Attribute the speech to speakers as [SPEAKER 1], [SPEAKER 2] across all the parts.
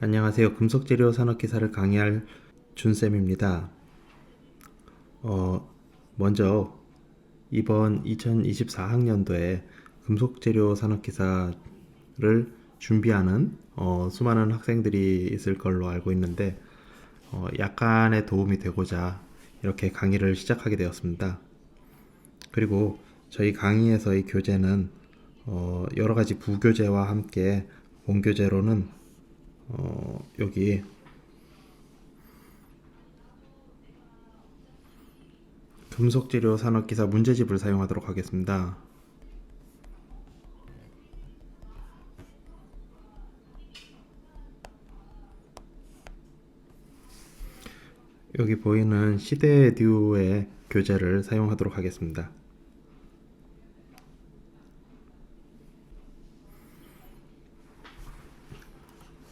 [SPEAKER 1] 안녕하세요. 금속재료 산업기사를 강의할 준쌤입니다. 먼저 이번 2024학년도에 금속재료 산업기사를 준비하는 수많은 학생들이 있을 걸로 알고 있는데 약간의 도움이 되고자 이렇게 강의를 시작하게 되었습니다. 그리고 저희 강의에서의 교재는 여러 가지 부교재와 함께 본교재로는 여기 금속재료 산업기사 문제집을 사용하도록 하겠습니다. 여기 보이는 시대듀의 교재를 사용하도록 하겠습니다.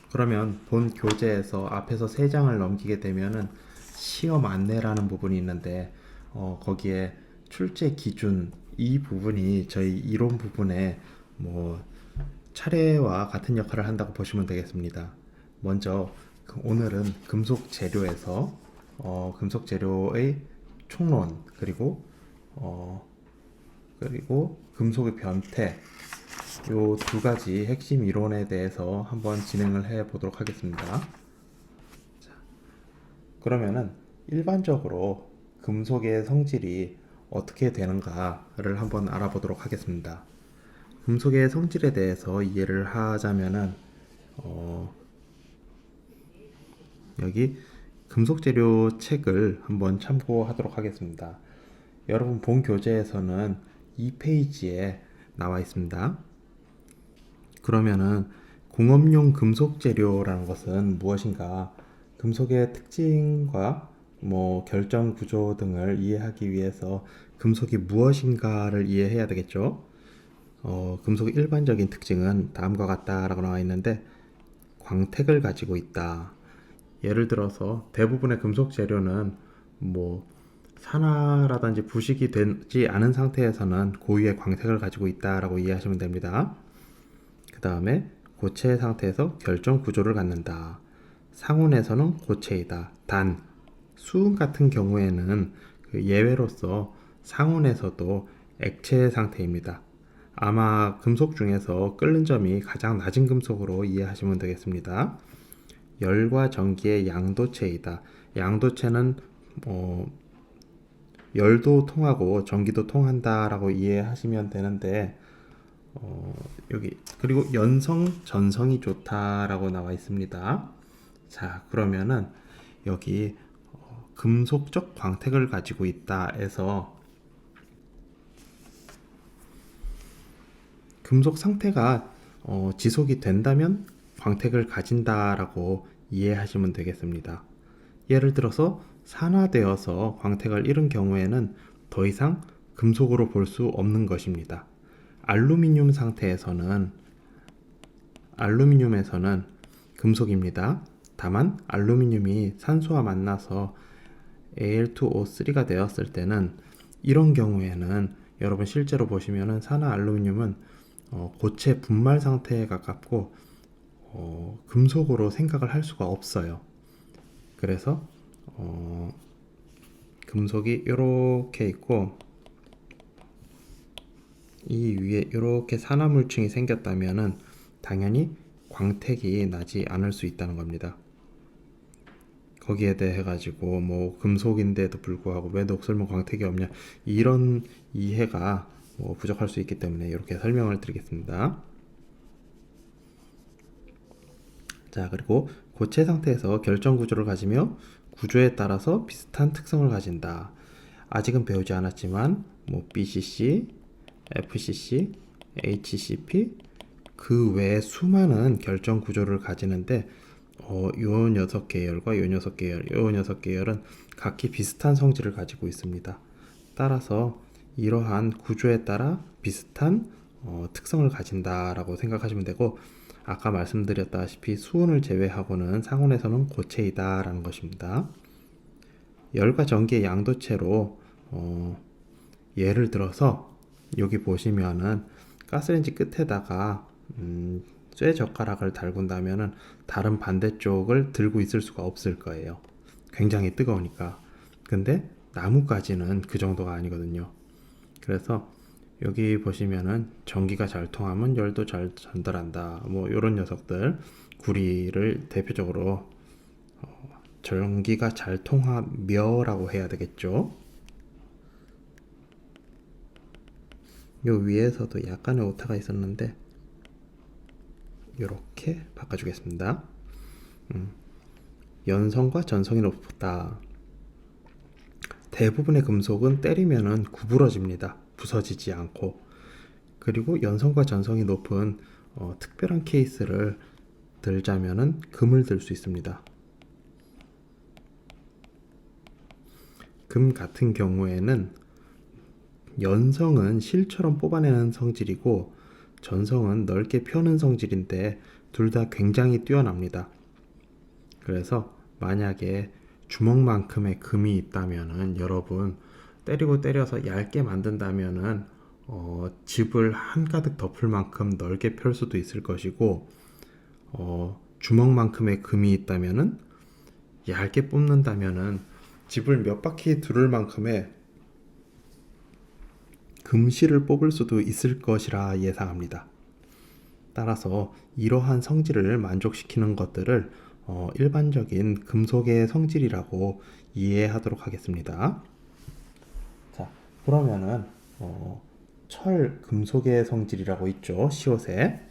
[SPEAKER 1] 그러면 본 교재에서 앞에서 3장을 넘기게 되면은 시험 안내라는 부분이 있는데 거기에 출제 기준 이 부분이 저희 이론 부분에 뭐 차례와 같은 역할을 한다고 보시면 되겠습니다. 먼저 오늘은 금속 재료에서 금속 재료의 총론 그리고 금속의 변태 요 두 가지 핵심 이론에 대해서 한번 진행을 해 보도록 하겠습니다. 그러면은 일반적으로 금속의 성질이 어떻게 되는가를 한번 알아보도록 하겠습니다. 금속의 성질에 대해서 이해를 하자면은 여기 금속재료 책을 한번 참고하도록 하겠습니다. 여러분 본 교재에서는 2페이지에 나와 있습니다. 그러면은 공업용 금속재료라는 것은 무엇인가? 금속의 특징과 결정 구조 등을 이해하기 위해서 금속이 무엇인가를 이해해야 되겠죠. 금속의 일반적인 특징은 다음과 같다라고 나와 있는데 광택을 가지고 있다. 예를 들어서 대부분의 금속 재료는 산화라든지 부식이 되지 않은 상태에서는 고유의 광택을 가지고 있다라고 이해하시면 됩니다. 그 다음에 고체 상태에서 결정 구조를 갖는다. 상온에서는 고체이다. 단 수은 같은 경우에는 그 예외로서 상온에서도 액체 상태입니다. 아마 금속 중에서 끓는 점이 가장 낮은 금속으로 이해하시면 되겠습니다. 열과 전기의 양도체이다. 양도체는 열도 통하고 전기도 통한다라고 이해하시면 되는데 여기 그리고 연성 전성이 좋다라고 나와 있습니다. 자, 그러면은 여기 금속적 광택을 가지고 있다 해서 금속 상태가 지속이 된다면 광택을 가진다라고 이해하시면 되겠습니다. 예를 들어서 산화되어서 광택을 잃은 경우에는 더 이상 금속으로 볼 수 없는 것입니다. 알루미늄에서는 금속입니다. 다만 알루미늄이 산소와 만나서 Al2O3가 되었을 때는 이런 경우에는 여러분 실제로 보시면은 산화 알루미늄은 고체 분말 상태에 가깝고 금속으로 생각을 할 수가 없어요. 그래서 금속이 이렇게 있고 이 위에 이렇게 산화물층이 생겼다면은 당연히 광택이 나지 않을 수 있다는 겁니다. 거기에 대해 가지고 금속인데도 불구하고 왜 녹슬면 광택이 없냐 이런 이해가 부족할 수 있기 때문에 이렇게 설명을 드리겠습니다. 자, 그리고 고체 상태에서 결정 구조를 가지며 구조에 따라서 비슷한 특성을 가진다. 아직은 배우지 않았지만 BCC, FCC, HCP 그 외에 수많은 결정 구조를 가지는데 요 6계열과 요 6계열, 요 6계열은 각기 비슷한 성질을 가지고 있습니다. 따라서 이러한 구조에 따라 비슷한 특성을 가진다라고 생각하시면 되고 아까 말씀드렸다시피 수온을 제외하고는 상온에서는 고체이다라는 것입니다. 열과 전기의 양도체로 예를 들어서 여기 보시면은 가스레인지 끝에다가 쇠 젓가락을 달군다면은 다른 반대쪽을 들고 있을 수가 없을 거예요. 굉장히 뜨거우니까. 근데 나뭇가지는 그 정도가 아니거든요. 그래서 여기 보시면은 전기가 잘 통하면 열도 잘 전달한다. 뭐 이런 녀석들 구리를 대표적으로 전기가 잘 통하며라고 해야 되겠죠. 요 위에서도 약간의 오타가 있었는데 이렇게 바꿔주겠습니다. 연성과 전성이 높다. 대부분의 금속은 때리면은 구부러집니다. 부서지지 않고. 그리고 연성과 전성이 높은 특별한 케이스를 들자면은 금을 들 수 있습니다. 금 같은 경우에는 연성은 실처럼 뽑아내는 성질이고 전성은 넓게 펴는 성질인데 둘 다 굉장히 뛰어납니다. 그래서 만약에 주먹만큼의 금이 있다면은 여러분 때리고 때려서 얇게 만든다면은 집을 한가득 덮을 만큼 넓게 펼 수도 있을 것이고 주먹만큼의 금이 있다면은 얇게 뽑는다면은 집을 몇 바퀴 두를 만큼의 금실을 뽑을 수도 있을 것이라 예상합니다. 따라서 이러한 성질을 만족시키는 것들을 일반적인 금속의 성질이라고 이해하도록 하겠습니다. 자, 그러면은 철 금속의 성질이라고 있죠. 시옷에.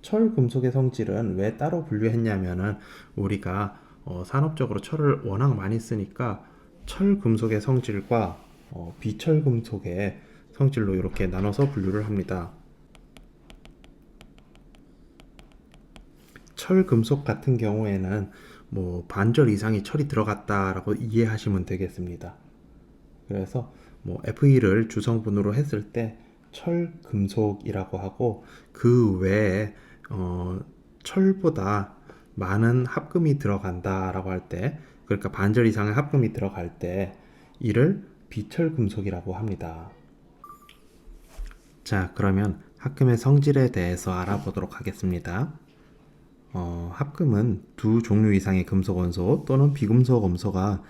[SPEAKER 1] 철 금속의 성질은 왜 따로 분류했냐면은 우리가 산업적으로 철을 워낙 많이 쓰니까 철 금속의 성질과 비철 금속의 성질로 이렇게 나눠서 분류를 합니다. 철 금속 같은 경우에는 뭐 반절 이상의 철이 들어갔다라고 이해하시면 되겠습니다. 그래서 뭐 Fe를 주성분으로 했을 때 철 금속이라고 하고 그 외에 철보다 많은 합금이 들어간다라고 할 때, 그러니까 반절 이상의 합금이 들어갈 때 이를 비철 금속이라고 합니다. 자, 그러면 합금의 성질에 대해서 알아보도록 하겠습니다. 합금은 두 종류 이상의 금속 원소 또는 비금속 원소가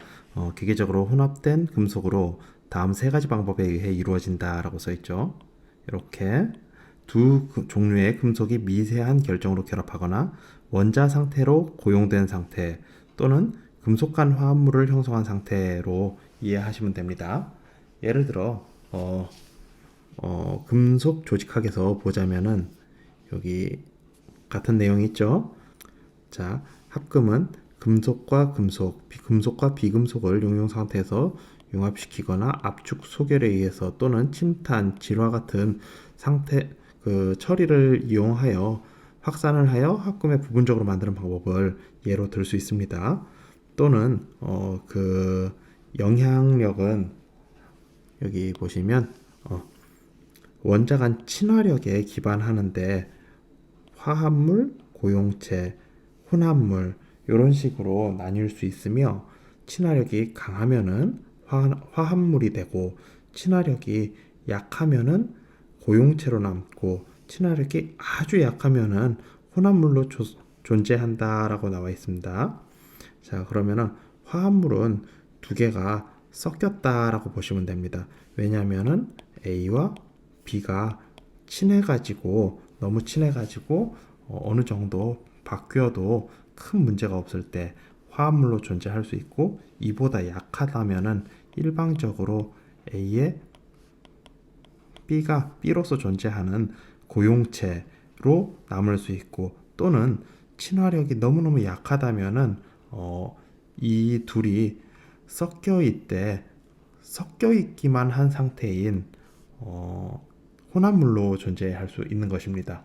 [SPEAKER 1] 기계적으로 혼합된 금속으로 다음 세 가지 방법에 의해 이루어진다라고 써 있죠. 이렇게 두 종류의 금속이 미세한 결정으로 결합하거나 원자 상태로 고용된 상태 또는 금속 간 화합물을 형성한 상태로 이해하시면 됩니다. 예를 들어 금속 조직학에서 보자면은 여기 같은 내용이 있죠. 자, 합금은 금속과 금속, 금속과 비금속을 용융 상태에서 융합시키거나 압축, 소결에 의해서 또는 침탄, 질화 같은 상태 처리를 이용하여 확산을 하여 합금을 부분적으로 만드는 방법을 예로 들 수 있습니다. 또는 영향력은 여기 보시면 원자 간 친화력에 기반하는데 화합물, 고용체, 혼합물 이런 식으로 나뉠 수 있으며 친화력이 강하면은 화합물이 되고 친화력이 약하면은 고용체로 남고 친화력이 아주 약하면은 혼합물로 존재한다라고 나와 있습니다. 자, 그러면은 화합물은 두 개가 섞였다라고 보시면 됩니다. 왜냐하면은 A와 B가 친해가지고 너무 친해가지고 어느 정도 바뀌어도 큰 문제가 없을 때 화합물로 존재할 수 있고 이보다 약하다면은 일방적으로 A에 B가 B로서 존재하는 고용체로 남을 수 있고 또는 친화력이 너무너무 약하다면은 이 둘이 섞여 있기만 한 상태인 혼합물로 존재할 수 있는 것입니다.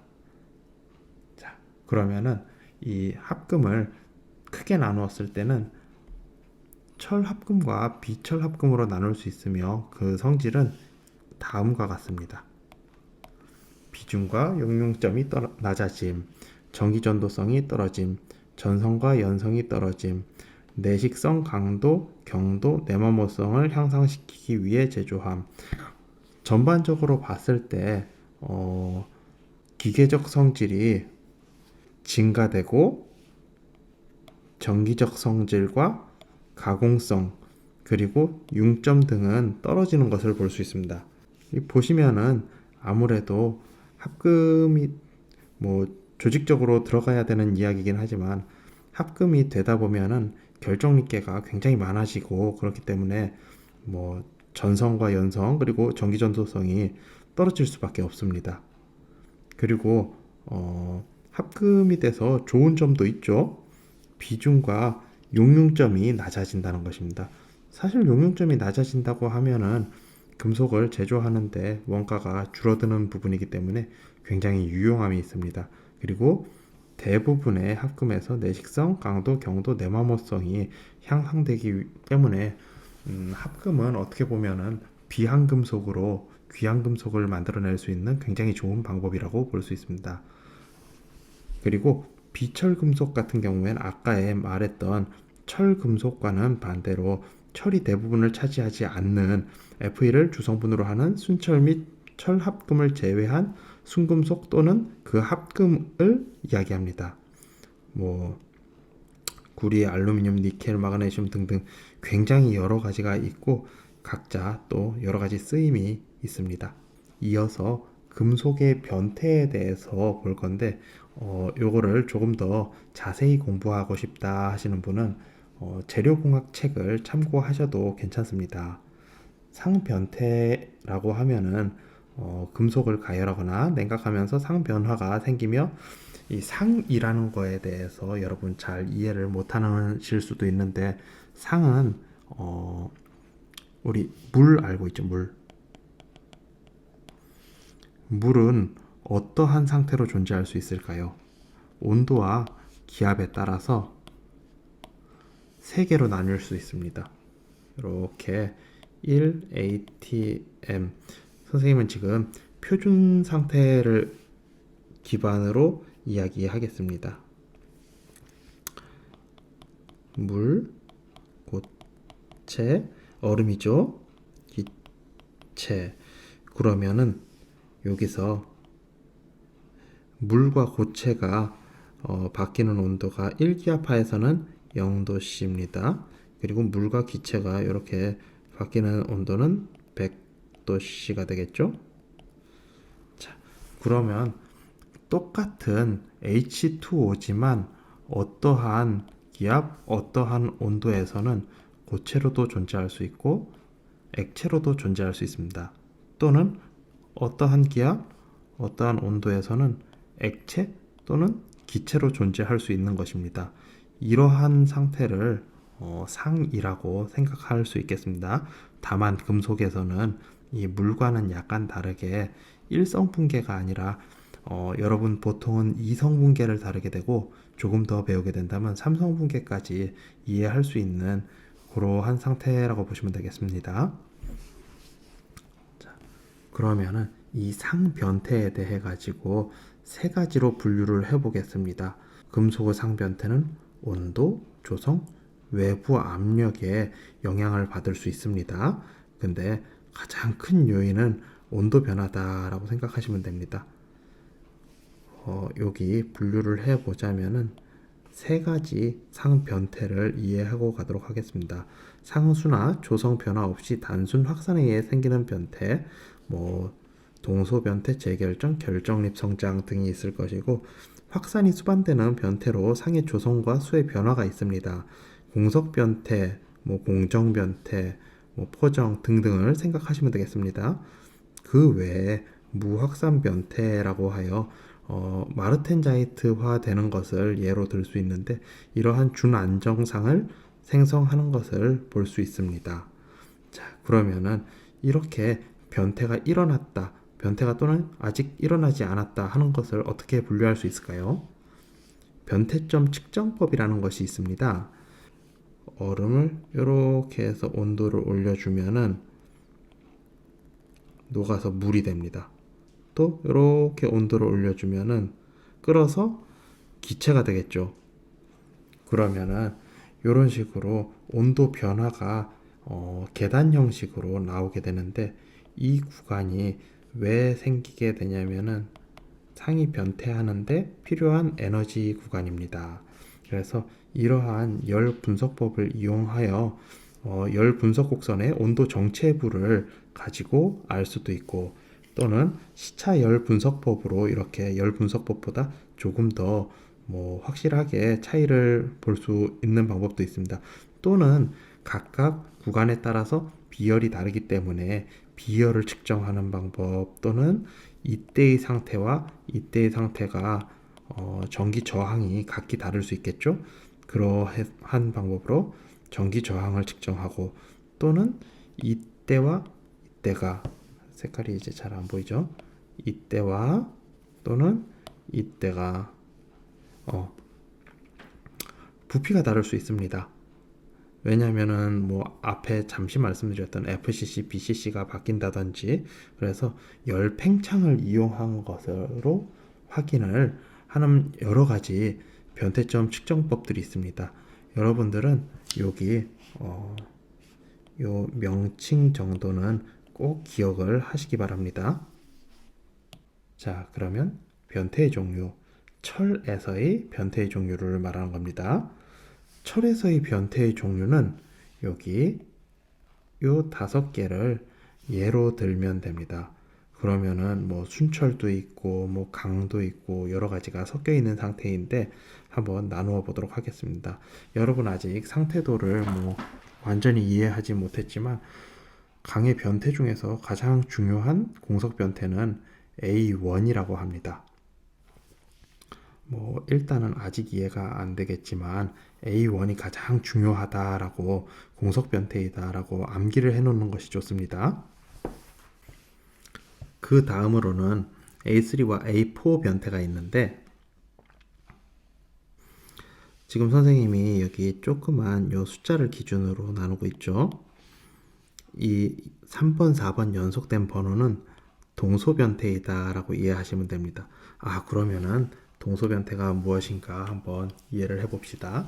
[SPEAKER 1] 자, 그러면은 이 합금을 크게 나누었을 때는 철 합금과 비철 합금으로 나눌 수 있으며 그 성질은 다음과 같습니다. 비중과 용융점이 낮아짐, 전기전도성이 떨어짐, 전성과 연성이 떨어짐, 내식성 강도, 경도, 내마모성을 향상시키기 위해 제조함. 전반적으로 봤을 때 기계적 성질이 증가되고 전기적 성질과 가공성 그리고 융점 등은 떨어지는 것을 볼 수 있습니다. 보시면은 아무래도 합금이 조직적으로 들어가야 되는 이야기긴 하지만 합금이 되다 보면은 결정립계가 굉장히 많아지고 그렇기 때문에 전성과 연성 그리고 전기 전도성이 떨어질 수밖에 없습니다. 그리고 합금이 돼서 좋은 점도 있죠. 비중과 용융점이 낮아진다는 것입니다. 사실 용융점이 낮아진다고 하면은 금속을 제조하는데 원가가 줄어드는 부분이기 때문에 굉장히 유용함이 있습니다. 그리고 대부분의 합금에서 내식성, 강도, 경도, 내마모성이 향상되기 때문에 합금은 어떻게 보면은 비한금속으로 귀한금속을 만들어낼 수 있는 굉장히 좋은 방법이라고 볼 수 있습니다. 그리고 비철금속 같은 경우에는 아까에 말했던 철금속과는 반대로 철이 대부분을 차지하지 않는 Fe 를 주성분으로 하는 순철 및 철합금을 제외한 순금속 또는 그 합금을 이야기합니다. 구리, 알루미늄, 니켈, 마그네슘 등등 굉장히 여러 가지가 있고 각자 또 여러 가지 쓰임이 있습니다. 이어서 금속의 변태에 대해서 볼 건데 요거를 조금 더 자세히 공부하고 싶다 하시는 분은 재료공학 책을 참고하셔도 괜찮습니다. 상변태라고 하면은 금속을 가열하거나 냉각하면서 상변화가 생기며 이 상이라는 거에 대해서 여러분 잘 이해를 못하실 수도 있는데 상은 우리 물 알고 있죠? 물은 어떠한 상태로 존재할 수 있을까요? 온도와 기압에 따라서 세 개로 나눌 수 있습니다. 이렇게 1atm 선생님은 지금 표준 상태를 기반으로 이야기하겠습니다. 물, 고체, 얼음이죠. 기체. 그러면은 여기서 물과 고체가 바뀌는 온도가 1기압하에서는 0도씨입니다. 그리고 물과 기체가 이렇게 바뀌는 온도는 100도씨가 되겠죠. 자, 그러면 똑같은 H2O지만 어떠한 기압, 어떠한 온도에서는 고체로도 존재할 수 있고 액체로도 존재할 수 있습니다. 또는 어떠한 기압, 어떠한 온도에서는 액체 또는 기체로 존재할 수 있는 것입니다. 이러한 상태를 상이라고 생각할 수 있겠습니다. 다만 금속에서는 이 물과는 약간 다르게 일성 분계가 아니라 여러분 보통은 이성 분계를 다루게 되고 조금 더 배우게 된다면 삼성 분계까지 이해할 수 있는 그러한 상태라고 보시면 되겠습니다. 자, 그러면은 이 상변태에 대해 가지고 세 가지로 분류를 해보겠습니다. 금속의 상변태는 온도, 조성, 외부 압력에 영향을 받을 수 있습니다. 근데 가장 큰 요인은 온도 변화다라고 생각하시면 됩니다. 여기 분류를 해보자면은 세 가지 상변태를 이해하고 가도록 하겠습니다. 상수나 조성 변화 없이 단순 확산에 의해 생기는 변태, 동소변태, 재결정, 결정립 성장 등이 있을 것이고 확산이 수반되는 변태로 상의 조성과 수의 변화가 있습니다. 공석변태, 공정변태, 포정 등등을 생각하시면 되겠습니다. 그 외에 무확산 변태라고 하여 마르텐자이트화 되는 것을 예로 들 수 있는데 이러한 준안정상을 생성하는 것을 볼 수 있습니다. 자, 그러면은 이렇게 변태가 일어났다, 변태가 또는 아직 일어나지 않았다 하는 것을 어떻게 분류할 수 있을까요? 변태점 측정법이라는 것이 있습니다. 얼음을 이렇게 해서 온도를 올려주면은 녹아서 물이 됩니다. 또 이렇게 온도를 올려주면은 끓어서 기체가 되겠죠. 그러면은 이런 식으로 온도 변화가 계단 형식으로 나오게 되는데 이 구간이 왜 생기게 되냐면은 상이 변태하는데 필요한 에너지 구간입니다. 그래서 이러한 열 분석법을 이용하여 열 분석 곡선의 온도 정체부를 가지고 알 수도 있고, 또는 시차 열 분석법으로 이렇게 열 분석법보다 조금 더 확실하게 차이를 볼 수 있는 방법도 있습니다. 또는 각각 구간에 따라서 비열이 다르기 때문에 비열을 측정하는 방법, 또는 이때의 상태와 이때의 상태가 전기 저항이 각기 다를 수 있겠죠. 그러한 방법으로 전기 저항을 측정하고, 또는 이때와 이때가, 색깔이 이제 잘 안 보이죠. 이때와 또는 이때가 부피가 다를 수 있습니다. 왜냐하면은 앞에 잠시 말씀드렸던 FCC, BCC가 바뀐다든지, 그래서 열 팽창을 이용한 것으로 확인을 하는 여러 가지 변태점 측정법들이 있습니다. 여러분들은 여기 요 명칭 정도는 꼭 기억을 하시기 바랍니다. 자, 그러면 변태의 종류, 철에서의 변태의 종류를 말하는 겁니다. 철에서의 변태의 종류는 여기 요 5개를 예로 들면 됩니다. 그러면은 순철도 있고 강도 있고 여러 가지가 섞여 있는 상태인데 한번 나누어 보도록 하겠습니다. 여러분 아직 상태도를 완전히 이해하지 못했지만, 강의 변태 중에서 가장 중요한 공석 변태는 A1이라고 합니다. 일단은 아직 이해가 안 되겠지만 A1이 가장 중요하다라고, 공석 변태이다라고 암기를 해 놓는 것이 좋습니다. 그 다음으로는 A3와 A4 변태가 있는데, 지금 선생님이 여기 조그만 요 숫자를 기준으로 나누고 있죠. 이 3번, 4번 연속된 번호는 동소변태이다라고 이해하시면 됩니다. 그러면은 동소변태가 무엇인가 한번 이해를 해봅시다.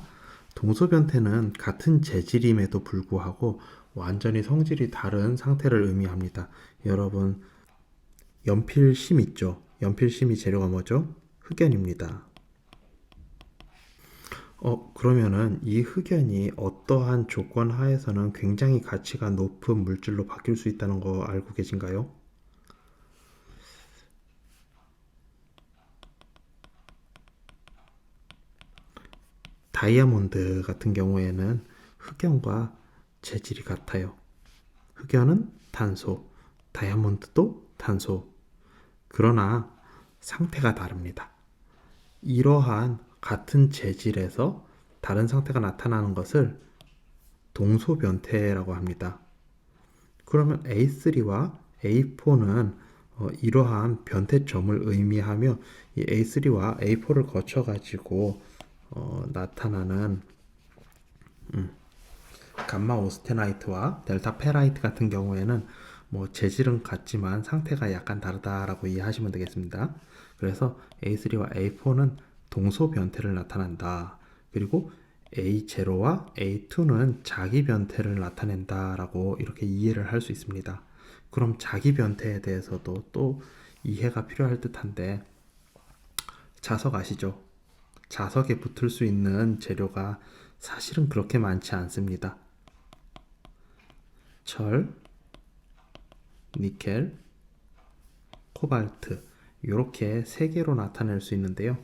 [SPEAKER 1] 동소변태는 같은 재질임에도 불구하고 완전히 성질이 다른 상태를 의미합니다. 여러분, 연필심 있죠? 연필심이 재료가 뭐죠? 흑연입니다. 그러면은 이 흑연이 어떠한 조건 하에서는 굉장히 가치가 높은 물질로 바뀔 수 있다는 거 알고 계신가요? 다이아몬드 같은 경우에는 흑연과 재질이 같아요. 흑연은 탄소, 다이아몬드도 탄소. 그러나 상태가 다릅니다. 이러한 같은 재질에서 다른 상태가 나타나는 것을 동소변태라고 합니다. 그러면 A3와 A4는 이러한 변태점을 의미하며, 이 A3와 A4를 거쳐 가지고 나타나는 감마 오스테나이트와 델타 페라이트 같은 경우에는 재질은 같지만 상태가 약간 다르다라고 이해하시면 되겠습니다. 그래서 A3와 A4는 동소 변태를 나타낸다. 그리고 A0와 A2는 자기 변태를 나타낸다라고 이렇게 이해를 할 수 있습니다. 그럼 자기 변태에 대해서도 또 이해가 필요할 듯한데, 자석 아시죠? 자석에 붙을 수 있는 재료가 사실은 그렇게 많지 않습니다. 철, 니켈, 코발트, 이렇게 3개로 나타낼 수 있는데요.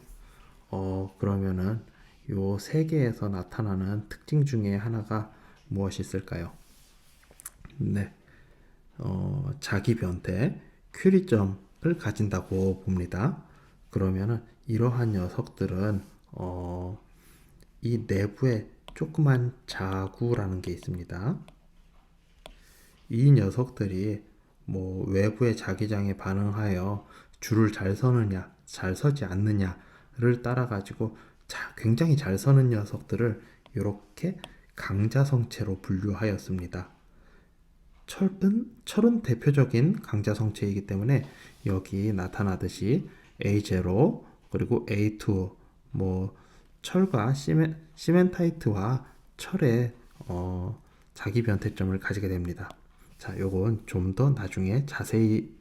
[SPEAKER 1] 그러면은 요 3개에서 나타나는 특징 중에 하나가 무엇이 있을까요? 네, 자기 변태, 큐리점을 가진다고 봅니다. 그러면은 이러한 녀석들은 이 내부에 조그만 자구라는 게 있습니다. 이 녀석들이 외부의 자기장에 반응하여 줄을 잘 서느냐, 잘 서지 않느냐를 따라 가지고 굉장히 잘 서는 녀석들을 이렇게 강자성체로 분류하였습니다. 철은 대표적인 강자성체이기 때문에 여기 나타나듯이 A0 그리고 A2, 철과 시멘타이트와 철의 자기 변태점을 가지게 됩니다. 자, 요건 좀 더 나중에 자세히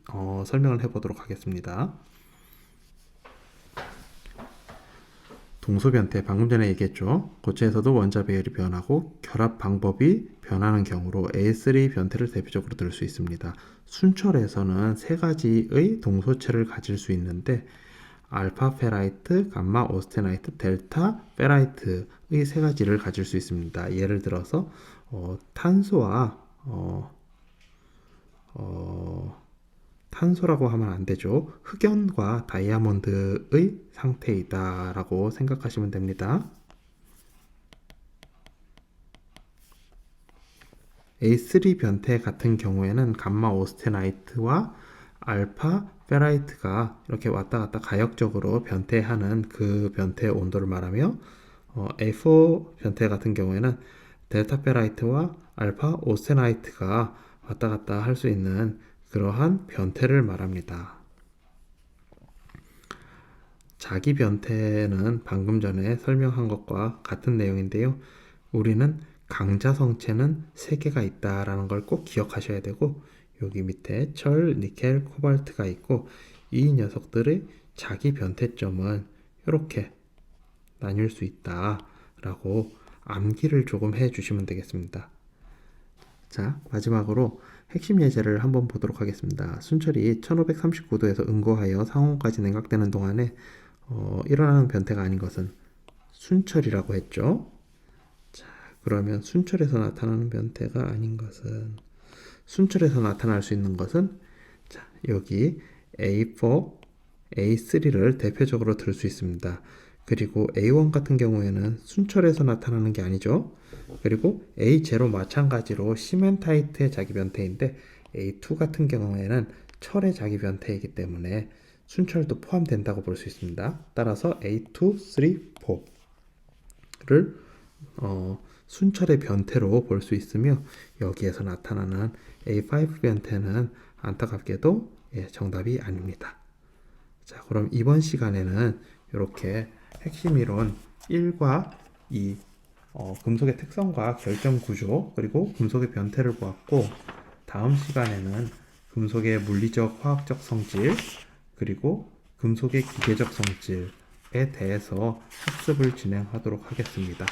[SPEAKER 1] 설명을 해보도록 하겠습니다. 동소 변태, 방금 전에 얘기했죠. 고체에서도 원자 배열이 변하고 결합 방법이 변하는 경우로 A3 변태를 대표적으로 들 수 있습니다. 순철에서는 세 가지의 동소체를 가질 수 있는데 알파 페라이트, 감마 오스테나이트, 델타 페라이트의 세 가지를 가질 수 있습니다. 예를 들어서 탄소와 탄소라고 하면 안 되죠. 흑연과 다이아몬드의 상태이다라고 생각하시면 됩니다. A3 변태 같은 경우에는 감마 오스테나이트와 알파 페라이트가 이렇게 왔다 갔다 가역적으로 변태하는 그 변태 온도를 말하며 A4 변태 같은 경우에는 델타 페라이트와 알파 오스테나이트가 왔다 갔다 할 수 있는 그러한 변태를 말합니다. 자기 변태는 방금 전에 설명한 것과 같은 내용인데요. 우리는 강자 성체는 3개가 있다라는 걸 꼭 기억하셔야 되고 여기 밑에 철, 니켈, 코발트가 있고 이 녀석들의 자기 변태점은 이렇게 나뉠 수 있다라고 암기를 조금 해주시면 되겠습니다. 자, 마지막으로 핵심 예제를 한번 보도록 하겠습니다. 순철이 1539도에서 응고하여 상온까지 냉각되는 동안에 일어나는 변태가 아닌 것은 순철이라고 했죠. 자, 그러면 순철에서 나타나는 변태가 아닌 것은 순철에서 나타날 수 있는 것은 자, 여기 A4, A3를 대표적으로 들 수 있습니다. 그리고 A1 같은 경우에는 순철에서 나타나는 게 아니죠. 그리고 A0 마찬가지로 시멘타이트의 자기 변태인데 A2 같은 경우에는 철의 자기 변태이기 때문에 순철도 포함된다고 볼 수 있습니다. 따라서 A2, 3, 4를 순철의 변태로 볼 수 있으며 여기에서 나타나는 A5 변태는 안타깝게도 정답이 아닙니다. 자, 그럼 이번 시간에는 이렇게 핵심 이론 1과 2 금속의 특성과 결정 구조 그리고 금속의 변태를 보았고 다음 시간에는 금속의 물리적 화학적 성질 그리고 금속의 기계적 성질에 대해서 학습을 진행하도록 하겠습니다.